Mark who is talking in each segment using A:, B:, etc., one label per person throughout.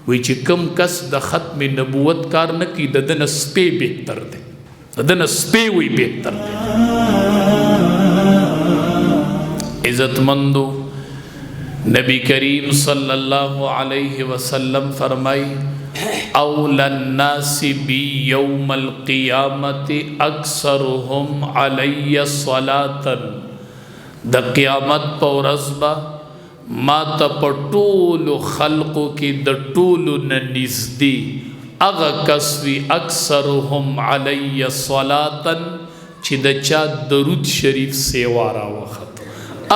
A: وی چې کم کس د ختم نبوت کار نه کوي د ده نه سپی بهتر دی د ده نه سپی وی بهتر دی عزتمندو نبی کریم صلی اللہ علیہ وسلم فرمائی اول الناس بی یوم القیامت اکثرهم علی صلاة د قیامت پا ورزبا ما تا پا طول خلقو کی د طول ننزدی اغا کسوی اکثرهم علی صلاة چی د چا درود شریف سیوارا وخط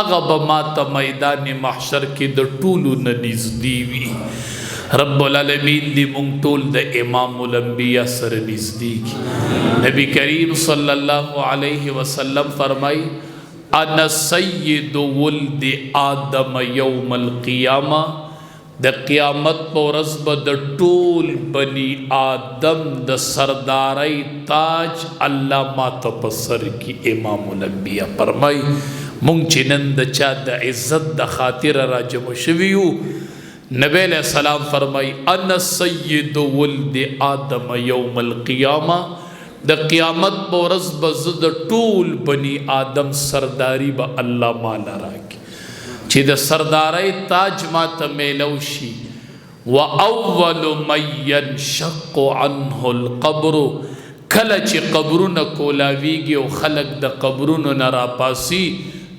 A: اغا با ما تا میدان محشر کی د طول ننزدی وی رب العالمین دی مونگ طول دا امام الانبیاء سر نزدی کی نبی کریم صلی اللہ علیہ وسلم فرمائی انا سید ولد آدم یوم القیامہ دا قیامت پا رزب دا طول بنی آدم دا سرداری تاج اللہ ما تپسر کی امام الانبیاء فرمائی مونگ چنن دا چا دا عزت دا خاطر راجم شویو نبی علیہ السلام فرمائی انا سید ولد آدم یوم القیامہ دا قیامت بورز بزد طول بنی آدم سرداری با اللہ مالا راکی چی دا سرداری تاج ماتا میلوشی وَأَوَّلُ مَنْ يَنْشَقُ عَنْهُ الْقَبْرُ کل چی قبرون کولاویگی و خلق دا قبرون نرا پاسی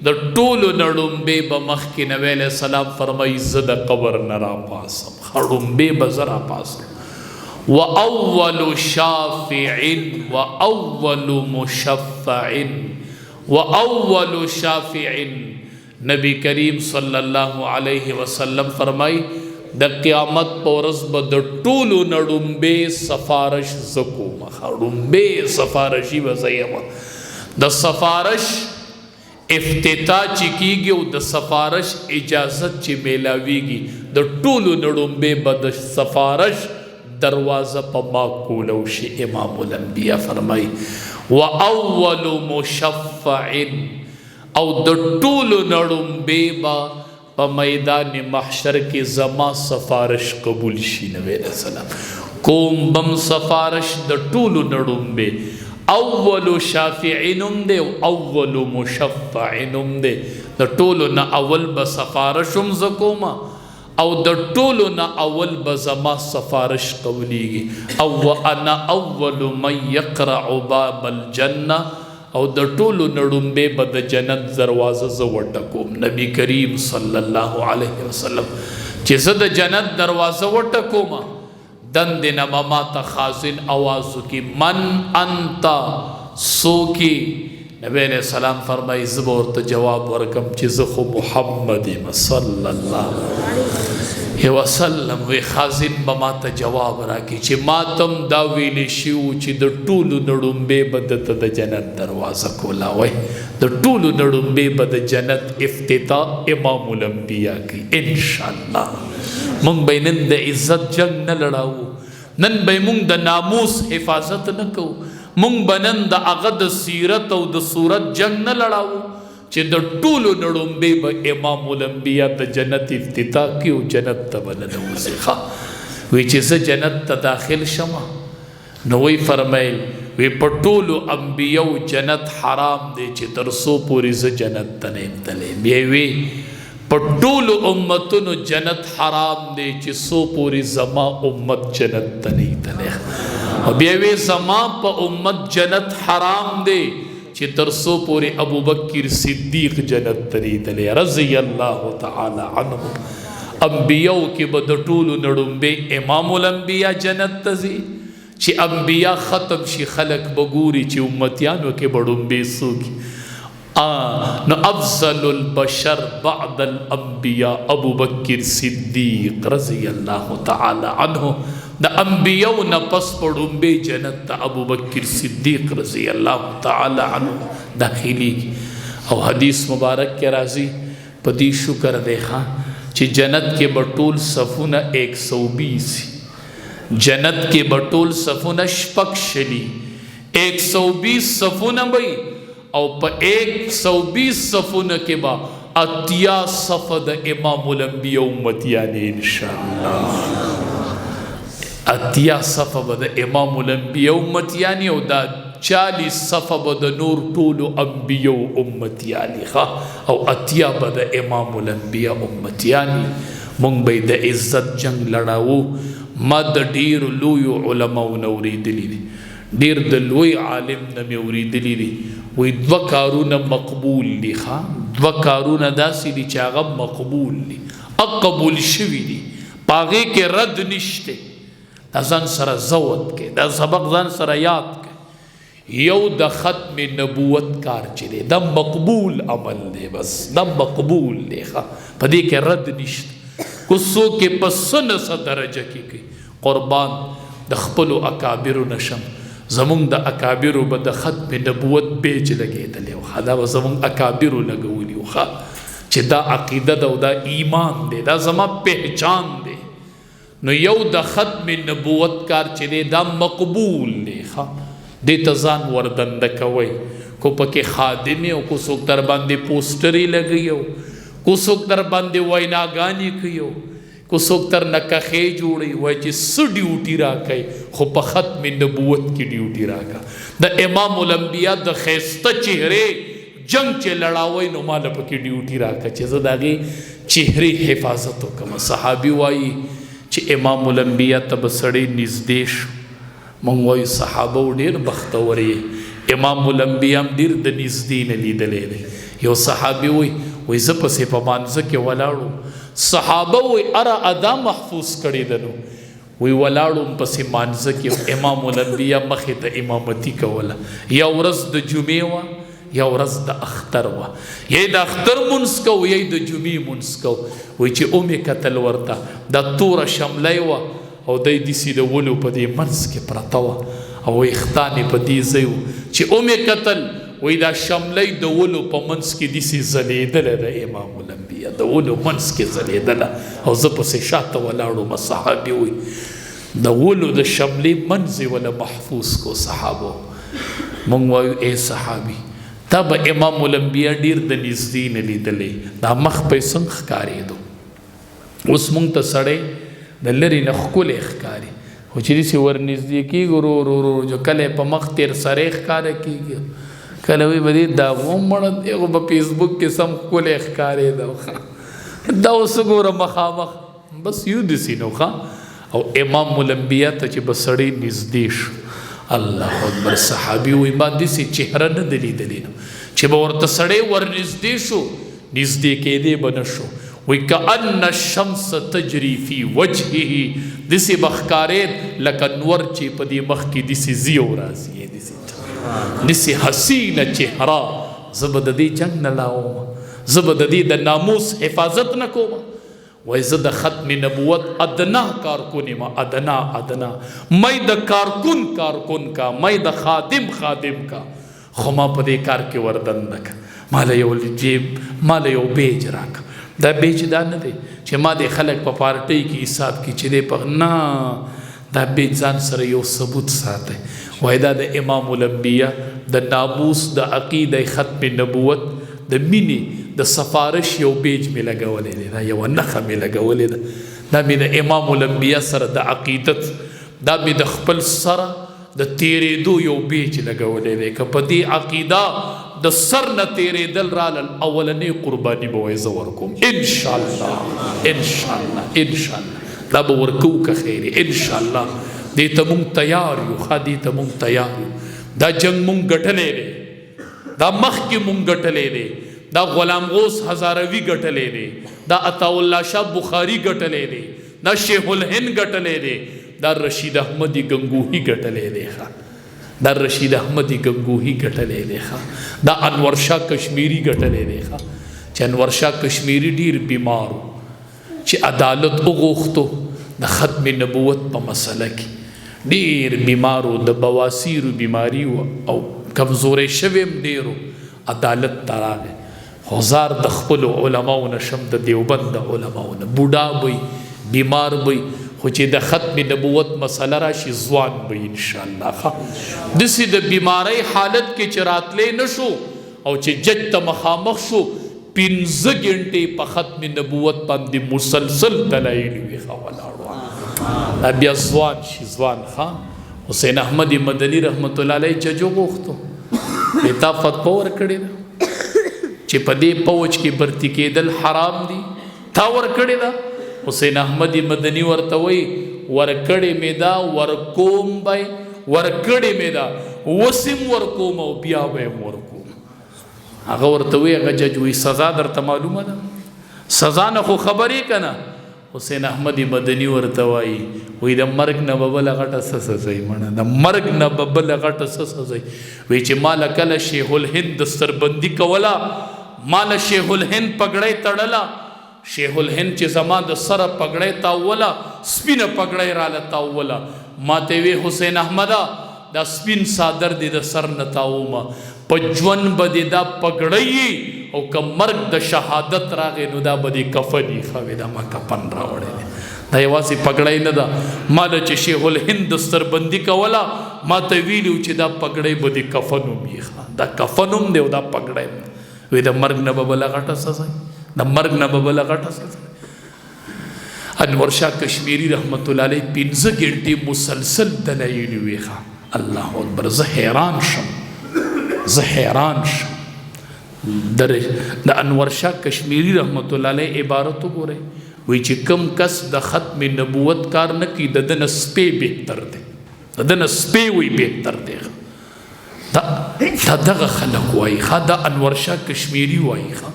A: دا طول نڑنبے بمخ کی نبی علیہ السلام فرمائی زد قبر نرا پاسم خڑنبے بزرا پاسم وَأَوَّلُ شَافِعٍ وَأَوَّلُ مُشَفَّعٍ وَأَوَّلُ شَافِعٍ نبی کریم صلی اللہ علیہ وسلم فرمائی دا قیامت پورز با دا طول نڑنبے سفارش زکوم خڑنبے سفارشی بزیم دا سفارش افتتاح چی کی گی و دا سفارش اجازت چی میلاوی گی دا طول نڑنبے با دا سفارش دروازہ پا ماکولوشی امام الانبیاء فرمائی وَأَوَّلُ مُشَفَّعٍ او دا طول نڑنبے با پا میدان محشر کی زما سفارش قبول شی نبی علیہ السلام کوم بم سفارش دا طول نڑنبے اول شافعینم دے اول مشفعینم دے دا طولو نا اول با سفارشم زکوما او دا طولو نا اول با زما سفارش قولی گی او انا اول من یقرع باب الجنہ او دا طولو نڑنبے با دا جنت دروازہ زوٹکوم نبی کریم صلی اللہ علیہ وسلم چیزا دا جنت دروازہ وٹکوما دند نماما تا خازن آوازو کی من انتا سو کی نبی علیہ السلام فرمائی زبور تا جواب ورکم چیزخو محمد صلی اللہ علیہ وسلم وی خازن بما تا جواب راکی چی ماتم داویلی شیو چی در طول نڑنبے بدتا دا جنت دروازہ کولا وی در طول نڑنبے بد جنت افتتاح امام الانبیاء کی انشاءاللہ منگ بای نن دا عزت جنگ نہ لڑاو نن بای منگ دا ناموس حفاظت نہ کو منگ بنن دا اغد سیرت او دا صورت جنگ نہ لڑاو چی دا طول نڑنبے با امام الانبیاء دا جنت افتتاح کیو جنت تا بننو سخا وی چیز جنت تا داخل شما نوی فرمائل وی پٹول انبیاء جنت حرام دے چی ترسو پوری ز جنت تنیم تلے بیوی پٹول امتن جنت حرام دے چی سو پوری زما امت جنت تنیم تلے بیوی زما پا امت جنت حرام دے چی ترسو پوری ابو بکر صدیق جنت تنیم تلے رضی اللہ تعالی عنہ انبیاء کی بدٹول نڑنبے امام الانبیاء جنت تزی چی انبیاء ختم شی خلق بگوری چی امتیانو کے بڑن بے سوکی نو افضل البشر بعد الانبیاء ابو بکر صدیق رضی اللہ تعالی عنہ دا انبیاء نپس بڑن بے جنت تا ابو بکر صدیق رضی اللہ تعالی عنہ داخلی کی او حدیث مبارک کے رازی پدی شکر دیکھا چی جنت کے بطول صفونہ 120 جنت کے بطول صفونہ شپک شلی 120 صفونہ بھئی او پا 120 صفونہ کے با اتیا صفد امام الانبیاء امتیان انشاءاللہ اتیا صفه به د امام الانبیاء امتیانی او دا 40 صفه به د نور ټولو انبیاء امتیانی او اتیا به د امام الانبیاء امتیانی. مونږ به د عزت جنگ لړاو. ما د ډیر لوی علماو نه اوریدلی دي، ډیر د لوی عالم نه مې اوریدلی دي، وایي 2 کارونه مقبول دي. 2 کارونه داسې دي چې هغه مقبول دي، قبول شوي دي، په هغې کې رد نشته. دا ځان سره زود کې، دا سبق ځان سره یاد کې. یو د ختم نبوت کار چې دی دا مقبول عمل دی، بس دا مقبول دی، په دې کې رد نشته. کو څوک یې په څه نه څه درجه کې کوي، قربان د خپلو اکابرو نشم. زمونږ د اکابرو به د ختم نبوت بیج لګېدلی و، دا به زمونږ اکابرو لګولي و چې دا عقیده ده او دا ایمان دی، دا زما پہچان دی. نو یو د ختم نبوت کار چې دی دا مقبول دی. دې ته ځان وردنده کوئ. کو پکې خادم او کو څوک در باندې پوسټرې لګوي، کو څوک در باندې ویناګانې کوي، کو څوک تر نکخې جوړوي، وایي چې څه ډیوټي راکوي، خو په ختم نبوت کې ډیوټي راکړه. د امام الانبیاء د ښایسته چهرې جنگ چې لړاوی نو ماله پکې ډیوټي راکړه چې زه د هغې چهرې حفاظت وکړم. صحابي وایي چې امام الانبیاء ته به سړی نږدې شو. مونږ وایو صحابه ډېر بختور یې، امام الانبیاء هم ډېر د نږدې نه لیدلی دی. یو صحابي وایي زه پسې په مانځه کې ولاړو. صحابه وایي اره ادا محفوظ کړې ده، نو وایي ولاړو پسې مانځه کې امام الانبیاء مخې ته امامتي کوله. یا ورځ د جمعې وه یا ورځ د اختر وه، یا د اختر مونځ کو یا د جمعې مونځ کو. وایي چې مې کتل ورته دا توره شملی وه او دی داسې د ولو په دې منځ کې پرته وه او ویښتان یې په دې ځای و چې مې کتل. وایي دا شملی د ولو په منځ کې داسې ځلېدله د امام الانبیاء، د ولو منځ کې ځلېدله او زه پسې شاته ولاړم. صحابي وایي د ولو د شملې منځ یې وله محفوظ کو. صحابو مونږ وایو ای صحابي تا به امام الانبیاء ډیر د نږدې نه لیدلی، دا مخ په یې څنګه ښکارېدو. اوس مونږ ته سړی د لرې نه ښکلی ښکاري، خو چې داسې ور نږدې کېږي ورو ورو ورو جو کله یې په مخ تېر سری ښکاره کېږي، کله وایي به دې داغو مړه دی خو په فیسبوک کې سم ښکلی ښکارېده. دا اوس ګوره مخامخ بس یو داسې نو. او امام الانبیاء ته چې به سړی نږدې شو، الله اکبر. صحابي وایي ما داسې چهره نه ده لیدلې نو چې به ورته سړی ور نږدې شو نږدې کېدی به نه شو. وایي کأن الشمس تجري فی وجهه، داسې به ښکارېد لکه نور چې په دې مخ کې داسې ځي او راځي، داسې حسینه چهره. زه به د دې جنګ نه لاوم، زه به د دې د ناموس حفاظت نه کوم. وایي زه د ختم نبوت ادنا کارکن یم، ادنا مې د کارکن کا، مې د خادم کا، خو ما په دې کار کې وردنده که. ماله یو جیب ماله یو بیج راکه. دا بیج دا نه دی چې ما د خلک په پارټۍ کې حساب کې چې دی په نه، دا بیج ځان سره یو ثبوت ساتي. وایي دا د امام الانبیاء د ناموس د عقیده ختم نبوت د مینې د سفارش یو بیج مې لګولی دی، دا یوه نښه مې لګولې ده. دا مې د امام الانبیاء سره د عقیدت، دا مې د خپل سره د تیرېدو یو بیج لګولی دی. که په دې عقیده د سر نه تیرېدل رالل، اولنۍ قرباني به وایي زه ورکوم انشاءالله. دا به ورکوو که خیر انشاءالله. دې ته مونږ تیار یو، دې ته مونږ تیار یو. دا جنګ مونږ ګټلی دی، دا مخکې مونږ ګټلی دی، دا غلام غوث هزاروي ګټلی دی، دا عطاالله شاه بخاري ګټلی دی، دا شیخ الهند ګټلی دی، دا رشید احمدی گنگوهی ګټلی دی، دا رشید احمدی گنگوهی ګټلی دی، دا انور شاه کشمیری ګټلی دی. چې انور شاه کشمیری ډیر بیمارو، چې عدالت وغوښتو د ختم نبوت په مسله کې، ډیر بیمارو، د بواسیرو بیماری او کمزورې شوی هم ډیرو، عدالت ته راغی. خزار د خپلو علماو نه شم، د دیوبند د علماو نه، بوډا بی بیمار بی، خو چې د ختم نبوت مسله راشي ځوان بی انشاءالله. داسې د بیماری حالت کې چې راتلی نه شو او چې جج ته مخامخ شو، 15 غنټې په ختم نبوت باندې مسلسل دلایل وي ولاړو. بیا ځوان شي ځوان ښه حسین احمد مدني رحمت الله علیه ججو غوښتو تا فتوا ورکړې ده چې په دې پوج کې برتی کېدل حرام دي تا ورکړې ده حسین احمد مدني ورته وایي ورکړې مې ده ورکوم به ورکړې مې ده وسم ورکوم او بیا به یې ورکوم هغه ورته وایي هغه جج وایي سزا درته معلومه ده سزا نه خو خبرې که نه حسین احمد مدني ورته وایي وایي د مرګ نه به بله غټه څه سزا یې مړه د مرګ نه به بله غټه څه سزا یې وایي چې ما له کله شیخ الهند دستربندي کوله ما له شیخ الهند پګړۍ تړله شیخ الهند چې زما د سره پګړۍ تاوله سپینه پګړۍ راله تاوله ما ته وی حسین احمده دا سپین صادر دی د سر نه تاومه په ژوند به دې دا پګړۍ او که مرګ د شهادت راغی نو دا به دې کفن یې ښه دا ما کفن راوړی دی دا یوازې پګړۍ نه ده ما له چې شیخ الهند دستربندي کوله ما ته ویلي چې دا پګړۍ به دې کفن هم یې ښه دا کفن هم دی او دا پګړۍ هم وی د مرګ نه به بله غټه سزا د مرګ نه به بله غټه سزا انور شاه کشمیری رحمت الله علیه 15 ګنټې مسلسل دلایل ویخه الله اکبر زه حیران شم د انور شاه کشمیری رحمت الله علیه عبارت وګورئ وی چې کم کس د ختم نبوت کار نه کوي د ده نه سپی بهتر دی د ده نه سپی وی بهتر دی دا دغه خلک وایي ښه دا انور شاه کشمیری وایي ښه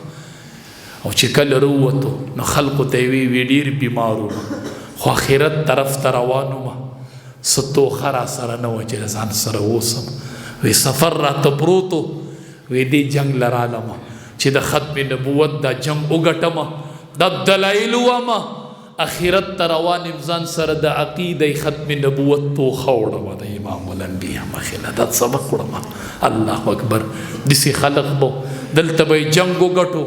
A: او چې کله راووتو نو خلقو ته یې وی ډېر بیمار وم خو آخرت طرف ته روان وم څه توخه راسره نه وه چې ځان سره اوسم وی سفر راته پروت و وی دې جنګ له رالمه چې د ختم نبوت دا جنګ وګټمه دا دلایل ومه اخرت ته روان یم ځان سره د عقیده ختم نبوت توخه وړمه د امام الانبیا مخې نه دا سبق وړمه الله اکبر داسې خلق به دلته به یې جنګ وګټو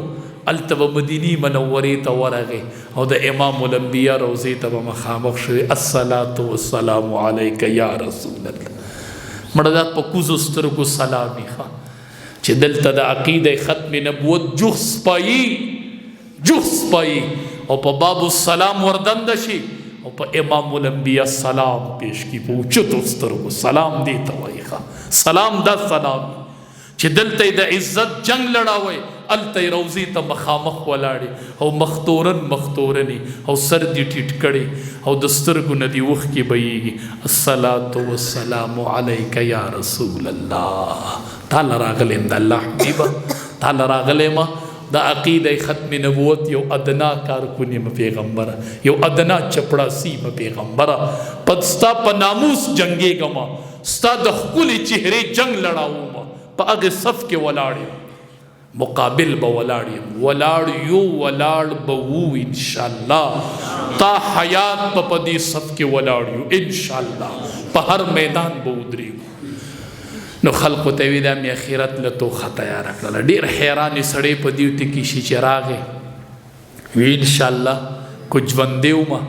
A: هلته به مدینې منورې ته ورغې او د امام الانبیا روضې ته به مخامخ شوې الصلاة والسلام علیک یا رسول الله مړه دا په کوزو سترګو سلامي ښه چې دلته د عقیده ختم نبوت جوخ سپایي او په باب السلام وردنده شي او په امام الانبیا سلام پیش کی په اوچتو سترګو سلام دی ته وایي ښه سلام دا سلام چې دلته د عزت جنگ لړاوی هلته یې روضې ته مخامخ ولاړې او مختورنې او سر دې ټیټ کړې او د سترګو نه دې اوښکې بهیږي الصلاة والسلام علیک یا رسول الله تاله راغلی یم د الله حبیبه تاله راغلی یم د عقیده ختم نبوت یو ادنا کارکون یم پیغمبره یو ادنا چپړاسي یم پیغمبره ستا په ناموس جنګېږم ستا د ښکلې چهرې جنګ لړاوم په هغې صف کې ولاړ یم مقابل به ولاړ یم ولاړ یو ولاړ به وو انشاءالله تا حیات به په دې صف کې ولاړ یو انشاءالله په هر میدان به ودرېږو نو خلقو ته وی دا مې اخرت له توخه تیاره کړله ډېر حیرانې سړی په دې ټکي شي چې راغی وی انشاءالله کو ژوندی ومه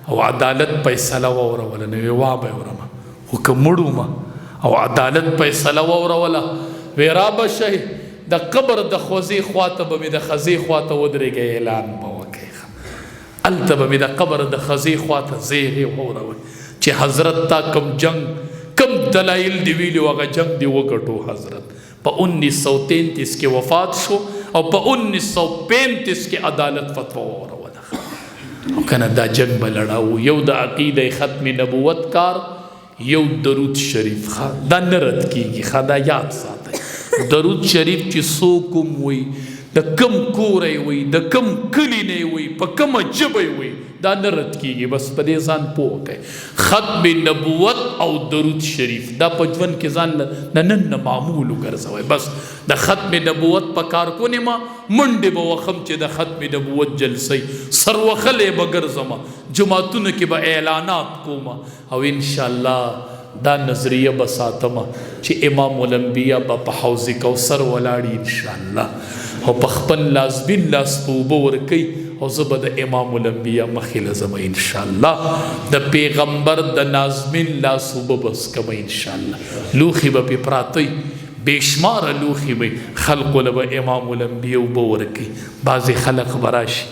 A: او عدالت فیصله واوروله نو وی وا به ورمه خو که مړ ومه او عدالت فیصله واوروله وی را به شئ د قبر د خوځې خواته به مې د خزې خواته ودرېږئ اعلان به وکئ هلته به مې د قبر د خزې خواته زیغې واوروئ چې حضرت تا کم جنگ کم دلائل دی ویلو هغه جنگ دی وګټو حضرت په 1933 کې وفات شو او په 1935 کې عدالت فتوا وروله او کنه دا جنگ به لړاو یو د عقیده ختم نبوت کار یو درود شریف دا نه رد کیږي دا یاد ساتئ درود شریف چې څوک هم وایي د کم کوری وایي د کم کلي نه وایي په کومه ژبه وایي دا نه رد کیږي بس په دې ځان پوه کړئ ختم نبوت او درود شریف دا په ژوند کې ځان نن نه معمول وګرځوئ بس د ختم نبوت په کارکونې ما منډې به وخم چې د ختم نبوت جلسې سروخلې به ګرځمه جماعتونو کې به اعلانات کومه او انشاءالله دا نظریه به ساتمه چې امام الانبیا به په حوض کوثر ولاړي انشاءالله او په خپل لازمین لاس په اوبه ورکوي او زه به د امام الانبیا مخې له ځمه انشاءالله د پیغمبر د نازمین لاس اوبه به څکمه انشاءالله لوښي به پې پراته بېشماره لوښي به خلقو له به امام الانبیا اوبه ورکوي بعضې خلق به راشي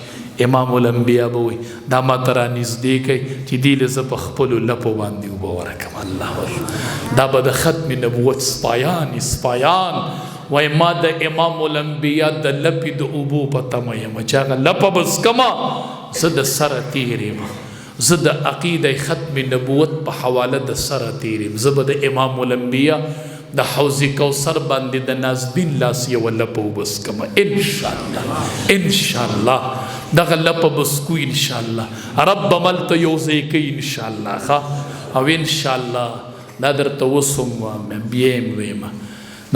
A: امام الانبیاء به وایي دا ماته را نږدې کوي چې دې له زه په خپلو لپو باندې اوبه ورکړم. الله اکبر. دا به د ختم نبوت سپایان وایي ما د امام الانبیاء د لپې د اوبو په تمه یم چې هغه لپه به څکمه زه د سره تېر یم، زه د عقیده ختم نبوت په حواله د سره تېر یم، زه به د امام الانبیاء د حوض کوثر باندې د نازبین لاس یوه لپه اوبه څکمه انشاءالله. انشاءالله دغه لپه به څکو انشاءالله. رب به ملته یو ځای کوي انشاءالله ښه. او انشاءالله دا درته اوس هم وایم بیا یې ویم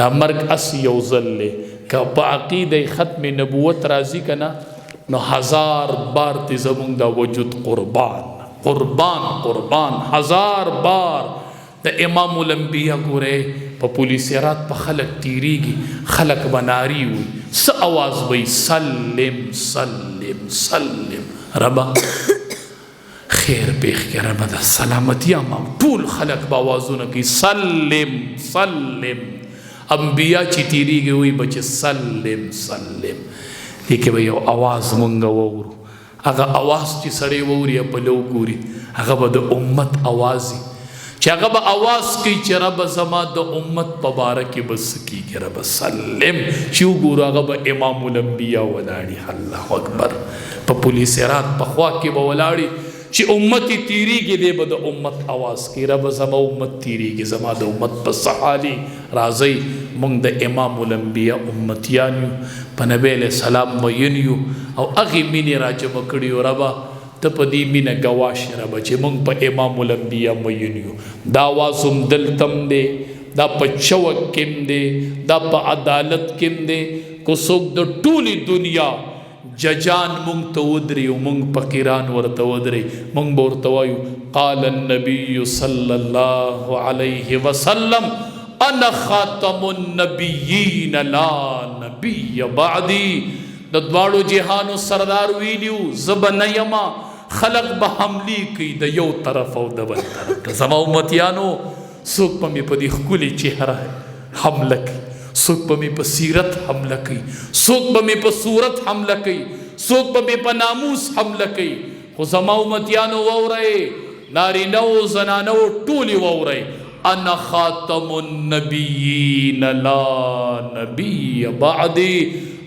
A: دا مرګ اس یو ځل دی که په عقیده ختم نبوت راځي که نه نو 1000 بار تی زمونږ دا وجود قربان 1000 بار د امام الانبیاء ګورئ په پولیسیرات په خلق تیریږي خلق بناری وي څه اواز وي سلم سلم سلم ربا خیر پیښ کې ربا د سلامتی امام ټول خلق به آوازونه کوي سلم سلم انبیاء چې تیریږي وي بچ سلم سلم دې کې به یو اواز مونږ وورو هغه اواز چې سړی ووري په لو ګوري هغه به د امت اواز چې هغه به اواز کوي چې رب زما د امت په باره کې بس کېږي رب سلم چې وګورو هغه به امام الانبیاء ولاړي الله اکبر په پولیسیرات په خوا کې به ولاړي چې امت یې تیریږي دی به د امت اواز کوي رب زما امت تیریږي زما د امت په سحالي راځئ موږ د امام الانبیاء امتیان یو په نبی علیه السلام مین یو او هغې مینې راجمع کړي یو ربه ته په دې مینه ګواه شې ربه چې موږ په امام الانبیاء مین یو دا آواز هم دلته هم دی دا په چوک کې هم دی دا په عدالت کې هم دی که څوک د ټولې دنیا ججان مونږ ته ودري او مونږ فقیران ورته ودري مونږ به ورته وایو قال النبي صلی الله علیه وسلم انا خاتم النبیین لا نبی بعدی د دواړو جهانو سردار ویلیو زه به نه یمه خلق به حملې کوي د یو طرف او د بل طرف زما امتیانو څوک به مې په دې ښکلې چهره حمله کوي څوک به مې په سیرت حمله کوي څوک به مې په صورت حمله کوي څوک به مې په ناموس حمله کوي خو زما امتیانو واورئ نارینه و زنانه و ټولې واورئ انا خاتم النبیین لا نبی بعدی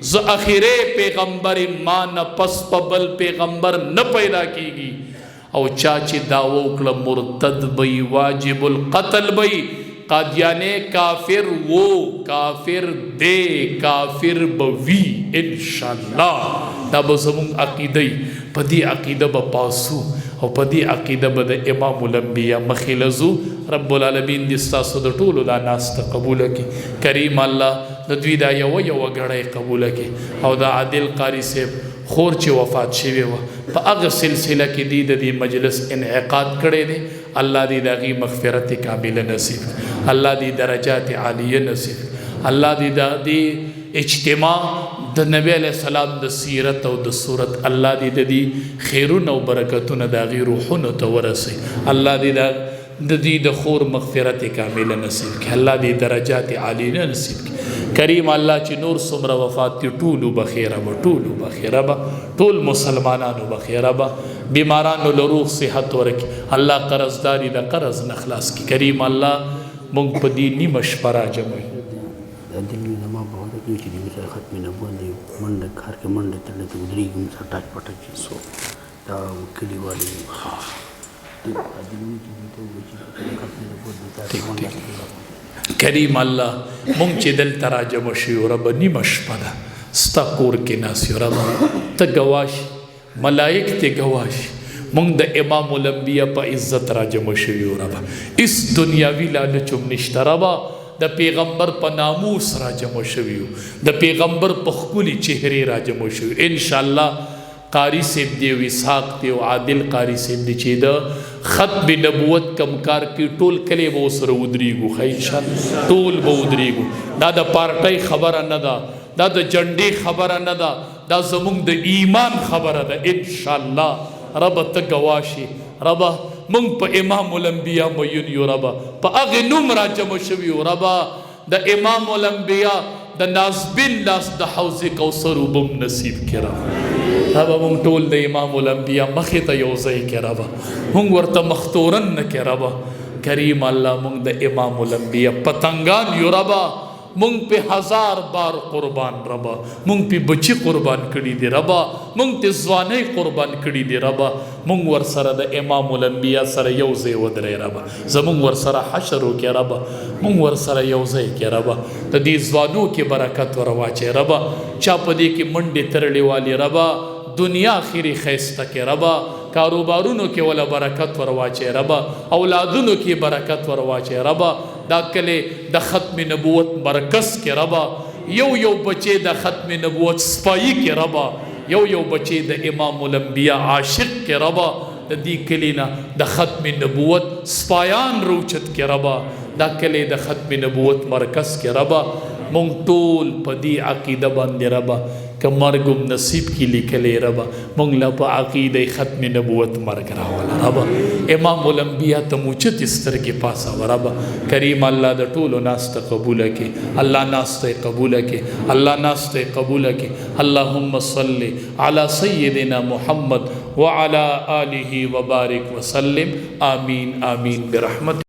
A: ز اخیره پیغمبر ما نه پس په بل پیغمبر نه پیدا کیږي او چا چې دعوه وکړه مرتد بی واجب القتل بی قادیانه کافر وہ کافر دے کافر بوی انشاءاللہ دا به زمونږ عقیده په دې عقیده به پاسو او په دې عقیده به د امام الانبیاء مخې لځو رب العالمین دې ستاسو د ټولو دا ناسته قبوله کړي کریم الله د دوی دا یوه ګړۍ قبوله کړي او د عادل قاري صاحب خور چې وفات شوی وه په هغه سلسله کې دی د دې مجلس انعقاد کړی دی الله دې د هغې مغفرت کامله نصیب الله دې درجات عالیه نصیب الله دې د دې اجتماع د نبی علیہ السلام د سیرت او د صورت الله دې د دې خیرونه او برکتونه د هغې روحونو ته ورسوي الله دې د دې د خور مغفرت کامله نصیب کړي الله دې درجات عالیه نصیب کړي کریم الله چې نور څومره وفات دي ټولو بخیره به ټول مسلمانانو بخیره به بیمارانو له روغ صحت ورکړي الله قرضداري د قرض نه خلاص کړي کریم الله موږ په دې نیمه شپه راجمع یو چې د مثال ختم نبوت دی منډه کار کې منډه تړلې ته ودرېږي مثال ټاچ پټچ سو دا کلیوالي کریم الله مونږ چې دلته راجمع شوو ربه نیمه شپه ده ستا کور کې ناست یو ربه ته ګواه شي ملایک ته ګواه شي مونږ د امام الانبیاء په عزت راجمع شوي یو ربه هېڅ دنیاوي لالچ هم نشته ربه د پیغمبر په ناموس راجمع شوي یو د پیغمبر په ښکلي چهرې راجمع شوي انشاءالله قاری صاحب دی او اسحاق دی او عادل قاری صاحب دی چې د ختم نبوت کم کار کې ټول کلی به ورسره ودرېږو ښه انشاءالله ټول به ودرېږو دا د پارټۍ خبره نه ده دا د جنډې خبره نه ده دا زموږ د ایمان خبره ده انشاءالله ربه ته ګواه شي ربه مونږ په امام الانبیاء مین یو ربه په هغې نوم راجمع شوي یو ربه د امام الانبیاء د نازبین لاس د حوض کوثر اوبه م نصیب کړه ربا مونږ ټول د امام الانبیا مخې ته یو ځای کې ربا مونږ ورته مختورن نه کې ربا کریم الله مونږ د امام الانبیا پتنګان یو ربا مونږ په 1000 بار قربان ربا مونږ په بچی قربان کړي دي ربا مونږ ته ځواني قربان کړي دي ربا مونږ ور سره د امام الانبیا سره یو ځای ودرې ربا زمونږ ور سره حشر وکړي ربا مونږ ور سره یو ځای کې ربا د دې ځوانو کې برکت ور واچي ربا چا په دې کې منډه ترړې والی ربا دنیا اخیری خیسته کې ربا کاروبارونو کې ولا برکت ور واچي ربا اولادونو کې برکت ور واچي ربا دا کله د ختم نبوت مرکز کې ربا یو بچی د ختم نبوت سپایی کې ربا یو بچی د امام الانبیا عاشق کې ربا د دې کلینا د ختم نبوت سپایان روچت کې ربا دا کله د ختم نبوت مرکز کې ربا مونږ ټول په دې عقیده باندې ربا که مرګم نصیب کی لیکلې ربا مونږ له په عقیده ختم نبوت مرګ راولا ربا امام الانبیا ته موچت سترګې پاسه ربا کریم الله د ټولو ناس ته قبول کړي الله ناس ته قبول کړي الله ناس ته قبول کړي اللهم صل علی سیدنا محمد وعلى آله وبارک وسلم آمین آمین برحمت